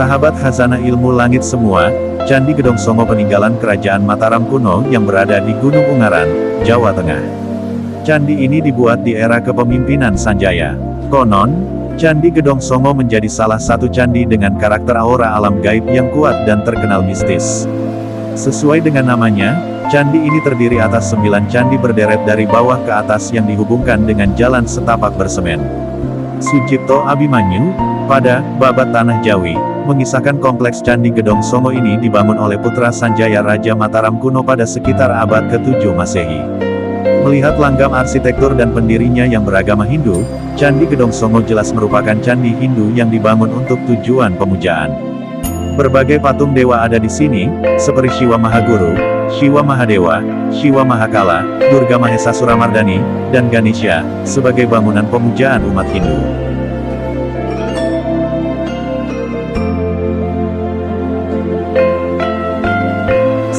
Sahabat Khazanah Ilmu Langit semua, Candi Gedong Songo peninggalan Kerajaan Mataram kuno yang berada di Gunung Ungaran, Jawa Tengah. Candi ini dibuat di era kepemimpinan Sanjaya. Konon, Candi Gedong Songo menjadi salah satu candi dengan karakter aura alam gaib yang kuat dan terkenal mistis. Sesuai dengan namanya, candi ini terdiri atas 9 candi berderet dari bawah ke atas yang dihubungkan dengan jalan setapak bersemen. Sucipto Abimanyu, pada Babat Tanah Jawi, mengisahkan kompleks Candi Gedong Songo ini dibangun oleh putra Sanjaya Raja Mataram kuno pada sekitar abad ke-7 Masehi. Melihat langgam arsitektur dan pendirinya yang beragama Hindu, Candi Gedong Songo jelas merupakan candi Hindu yang dibangun untuk tujuan pemujaan. Berbagai patung dewa ada di sini, seperti Shiva Mahaguru, Shiva Mahadewa, Shiva Mahakala, Durga Mahesa Suramardani, dan Ganesha, sebagai bangunan pemujaan umat Hindu.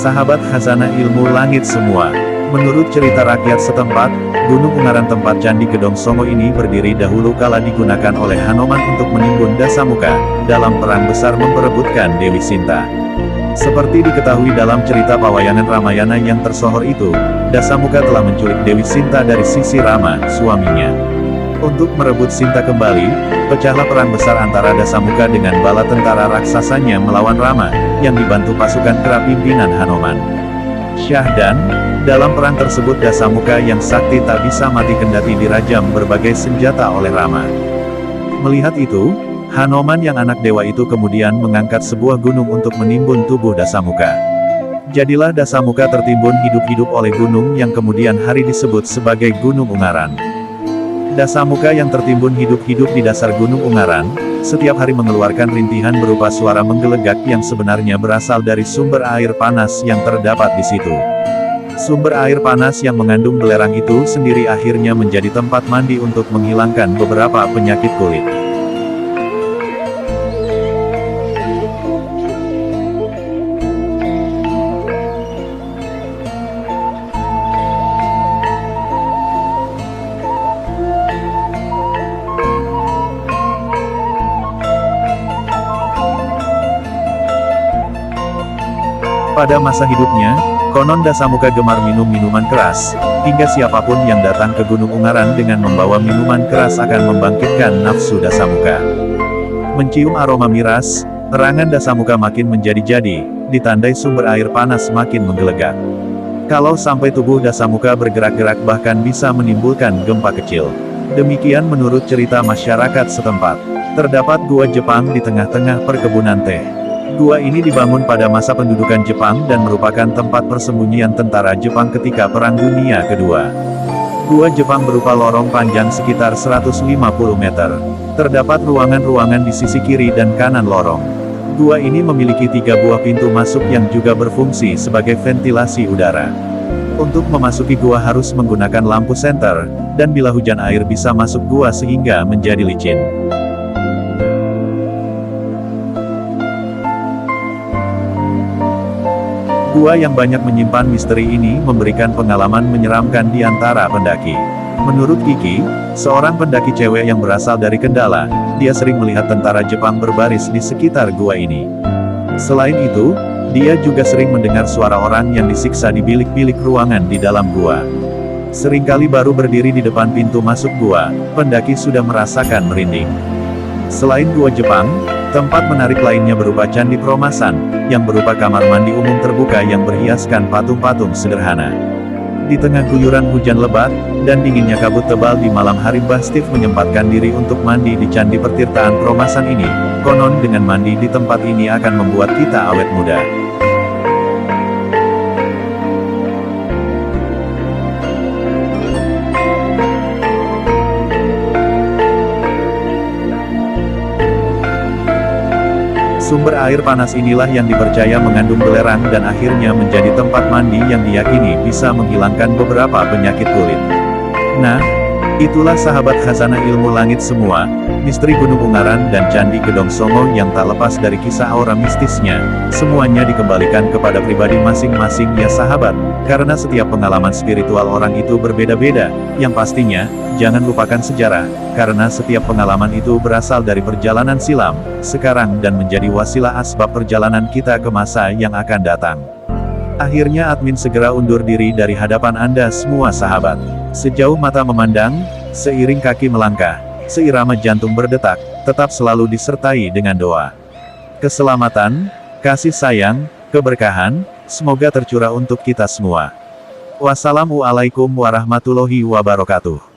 Sahabat Khazanah Ilmu Langit semua, menurut cerita rakyat setempat, Gunung Ungaran tempat Candi Gedong Songo ini berdiri dahulu kala digunakan oleh Hanoman untuk menimbun Dasamuka, dalam perang besar memperebutkan Dewi Sinta. Seperti diketahui dalam cerita pawayangan Ramayana yang tersohor itu, Dasamuka telah menculik Dewi Sinta dari sisi Rama, suaminya. Untuk merebut Sinta kembali, pecahlah perang besar antara Dasamuka dengan bala tentara raksasanya melawan Rama, yang dibantu pasukan kera pimpinan Hanoman. Syahdan, dalam perang tersebut Dasamuka yang sakti tak bisa mati kendati dirajam berbagai senjata oleh Rama. Melihat itu, Hanoman yang anak dewa itu kemudian mengangkat sebuah gunung untuk menimbun tubuh Dasamuka. Jadilah Dasamuka tertimbun hidup-hidup oleh gunung yang kemudian hari disebut sebagai Gunung Ungaran. Dasamuka yang tertimbun hidup-hidup di dasar Gunung Ungaran, setiap hari mengeluarkan rintihan berupa suara menggelegak yang sebenarnya berasal dari sumber air panas yang terdapat di situ. Sumber air panas yang mengandung belerang itu sendiri akhirnya menjadi tempat mandi untuk menghilangkan beberapa penyakit kulit. Pada masa hidupnya, konon Dasamuka gemar minum minuman keras, hingga siapapun yang datang ke Gunung Ungaran dengan membawa minuman keras akan membangkitkan nafsu Dasamuka. Mencium aroma miras, erangan Dasamuka makin menjadi-jadi, ditandai sumber air panas makin menggelegak. Kalau sampai tubuh Dasamuka bergerak-gerak bahkan bisa menimbulkan gempa kecil. Demikian menurut cerita masyarakat setempat. Terdapat gua Jepang di tengah-tengah perkebunan teh. Gua ini dibangun pada masa pendudukan Jepang dan merupakan tempat persembunyian tentara Jepang ketika Perang Dunia Kedua. Gua Jepang berupa lorong panjang sekitar 150 meter. Terdapat ruangan-ruangan di sisi kiri dan kanan lorong. Gua ini memiliki 3 buah pintu masuk yang juga berfungsi sebagai ventilasi udara. Untuk memasuki gua harus menggunakan lampu senter, dan bila hujan air bisa masuk gua sehingga menjadi licin. Gua yang banyak menyimpan misteri ini memberikan pengalaman menyeramkan di antara pendaki. Menurut Kiki, seorang pendaki cewek yang berasal dari Kendala, dia sering melihat tentara Jepang berbaris di sekitar gua ini. Selain itu, dia juga sering mendengar suara orang yang disiksa di bilik-bilik ruangan di dalam gua. Seringkali baru berdiri di depan pintu masuk gua, pendaki sudah merasakan merinding. Selain gua Jepang, tempat menarik lainnya berupa Candi Promasan, yang berupa kamar mandi umum terbuka yang berhiaskan patung-patung sederhana. Di tengah guyuran hujan lebat, dan dinginnya kabut tebal di malam hari Mbah Steve menyempatkan diri untuk mandi di Candi Pertirtaan Promasan ini. Konon dengan mandi di tempat ini akan membuat kita awet muda. Sumber air panas inilah yang dipercaya mengandung belerang dan akhirnya menjadi tempat mandi yang diyakini bisa menghilangkan beberapa penyakit kulit. Nah, Itulah sahabat khazanah ilmu langit semua, misteri Gunung Ungaran dan Candi Gedong Songo yang tak lepas dari kisah aura mistisnya. Semuanya dikembalikan kepada pribadi masing-masing ya sahabat, karena setiap pengalaman spiritual orang itu berbeda-beda. Yang pastinya, jangan lupakan sejarah, karena setiap pengalaman itu berasal dari perjalanan silam, sekarang dan menjadi wasilah asbab perjalanan kita ke masa yang akan datang. Akhirnya admin segera undur diri dari hadapan Anda semua sahabat. Sejauh mata memandang, seiring kaki melangkah, seirama jantung berdetak, tetap selalu disertai dengan doa. Keselamatan, kasih sayang, keberkahan, semoga tercurah untuk kita semua. Wassalamualaikum warahmatullahi wabarakatuh.